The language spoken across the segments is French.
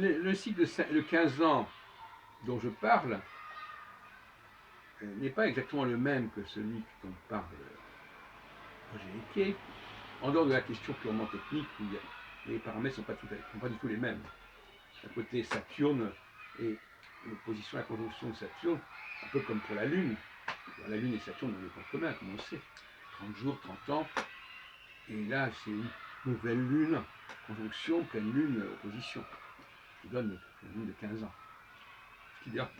le cycle de 15 ans dont je parle n'est pas exactement le même que celui dont parle Roger Eke, en dehors de la question purement technique où les paramètres ne sont pas du tout les mêmes. D'un côté, Saturne et l'opposition à la conjonction de Saturne, un peu comme pour la Lune. La Lune et Saturne ont des points communs, comme on le sait. 30 jours, 30 ans. Et là, c'est une nouvelle Lune, conjonction, pleine Lune, opposition. Qui donne une Lune de 15 ans. Ce qui d'ailleurs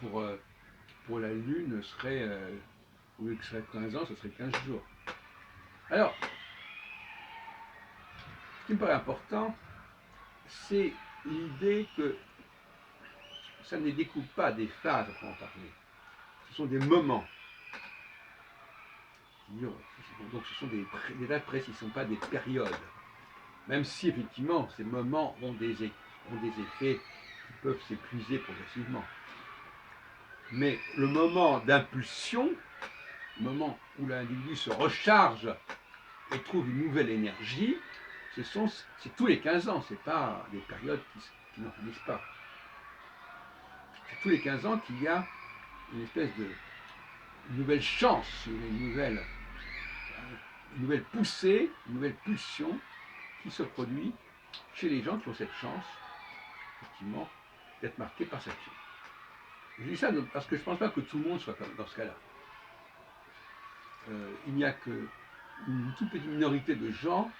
pour la Lune serait, au lieu que ce serait 15 ans, ce serait 15 jours. Alors, ce qui me paraît important, c'est l'idée que ça ne découpe pas des phases à en parler. Ce sont des moments. Donc ce sont des dates précises, ce ne sont pas des périodes. Même si effectivement ces moments ont des effets qui peuvent s'épuiser progressivement. Mais le moment d'impulsion, le moment où l'individu se recharge et trouve une nouvelle énergie, c'est tous les 15 ans, ce n'est pas des périodes qui n'en finissent pas. C'est tous les 15 ans qu'il y a une espèce de nouvelle chance, une nouvelle poussée, une nouvelle pulsion qui se produit chez les gens qui ont cette chance, effectivement, d'être marqués par Saturne. Je dis ça parce que je ne pense pas que tout le monde soit dans ce cas-là. Il n'y a qu'une toute petite minorité de gens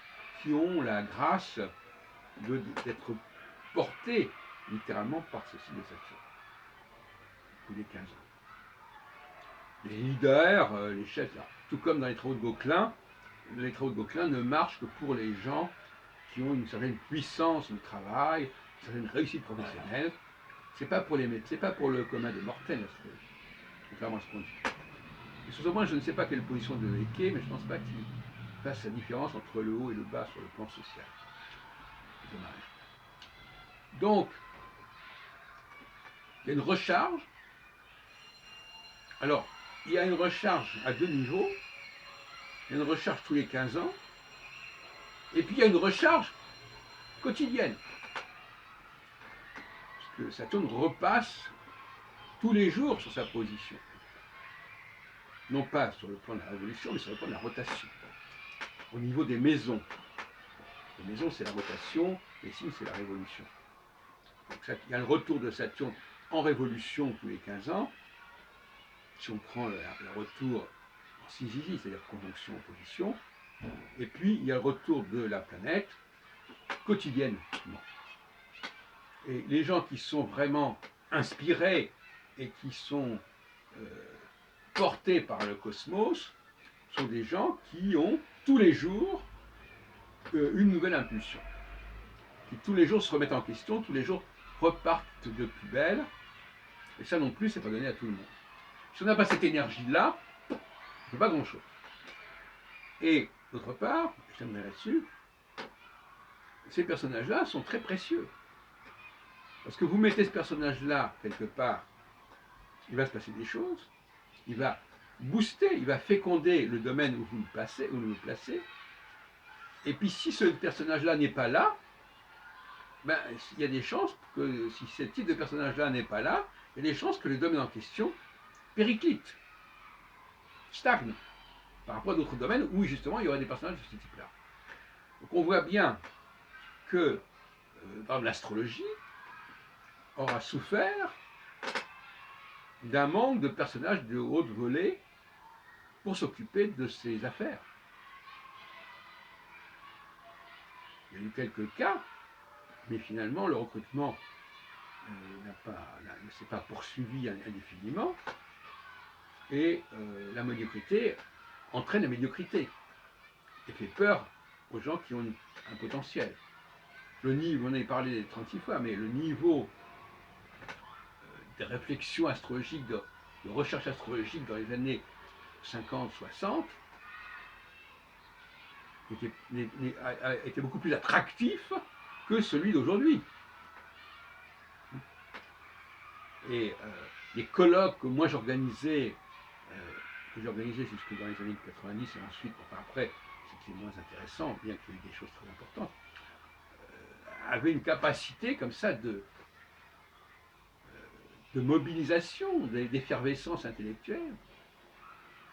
qui ont la grâce d'être portés littéralement par ce signe de Saturne. Tous les 15 ans. Les leaders, les chefs, tout comme dans les travaux de Gauquelin ne marchent que pour les gens qui ont une certaine puissance de travail, une certaine réussite professionnelle. C'est pas pour le commun des mortels, contrairement à ce qu'on dit. Et sur ce point, je ne sais pas quelle est la position de Eke, mais je ne pense pas qu'il fasse la différence entre le haut et le bas sur le plan social. C'est dommage. Donc, il y a une recharge. Alors, il y a une recharge à deux niveaux. Il y a une recharge tous les 15 ans. Et puis il y a une recharge quotidienne. Parce que Saturne repasse tous les jours sur sa position. Non pas sur le plan de la révolution, mais sur le plan de la rotation. Au niveau des maisons. Les maisons, c'est la rotation, les signes, c'est la révolution. Donc il y a le retour de Saturne en révolution tous les 15 ans. Si on prend le retour en syzygie, c'est-à-dire conjonction, opposition. Et puis, il y a le retour de la planète quotidiennement. Et les gens qui sont vraiment inspirés et qui sont portés par le cosmos sont des gens qui ont tous les jours une nouvelle impulsion. Qui tous les jours se remettent en question, tous les jours repartent de plus belle. Et ça non plus, c'est pas donné à tout le monde. Si on n'a pas cette énergie-là, on ne fait pas grand-chose. Et d'autre part, je terminerai là-dessus, ces personnages-là sont très précieux. Parce que vous mettez ce personnage-là quelque part, il va se passer des choses, il va booster, il va féconder le domaine où vous le placez. Et puis si ce personnage-là n'est pas là, ben, il y a des chances que si ce type de personnage-là n'est pas là, il y a des chances que le domaine en question périclite, stagne, par rapport à d'autres domaines où justement il y aurait des personnages de ce type-là. Donc on voit bien que par exemple, l'astrologie aura souffert d'un manque de personnages de haute volée pour s'occuper de ses affaires. Il y a eu quelques cas, mais finalement le recrutement ne s'est pas poursuivi indéfiniment, et la médiocrité entraîne la médiocrité et fait peur aux gens qui ont un potentiel. Le niveau, on en a parlé 36 fois, mais le niveau des réflexions astrologiques, de recherche astrologique dans les années 50-60 était beaucoup plus attractif que celui d'aujourd'hui. Et les colloques que moi j'organisais, jusque dans les années 90 et ensuite, enfin après, c'était moins intéressant, bien qu'il y ait des choses très importantes, avaient une capacité comme ça de mobilisation, d'effervescence intellectuelle.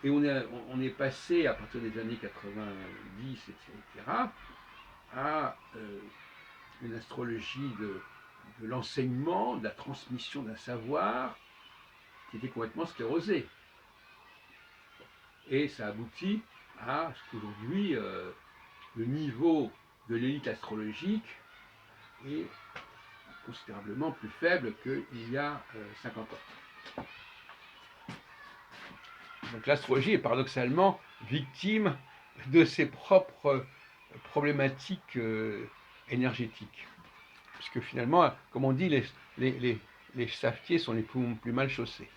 Et on est passé, à partir des années 90, etc., à une astrologie de l'enseignement, de la transmission d'un savoir qui était complètement sclérosé. Et ça aboutit à ce qu'aujourd'hui, le niveau de l'élite astrologique est considérablement plus faible qu'il y a 50 ans. Donc l'astrologie est paradoxalement victime de ses propres problématiques énergétiques. Puisque finalement, comme on dit, les savetiers sont les plus mal chaussés.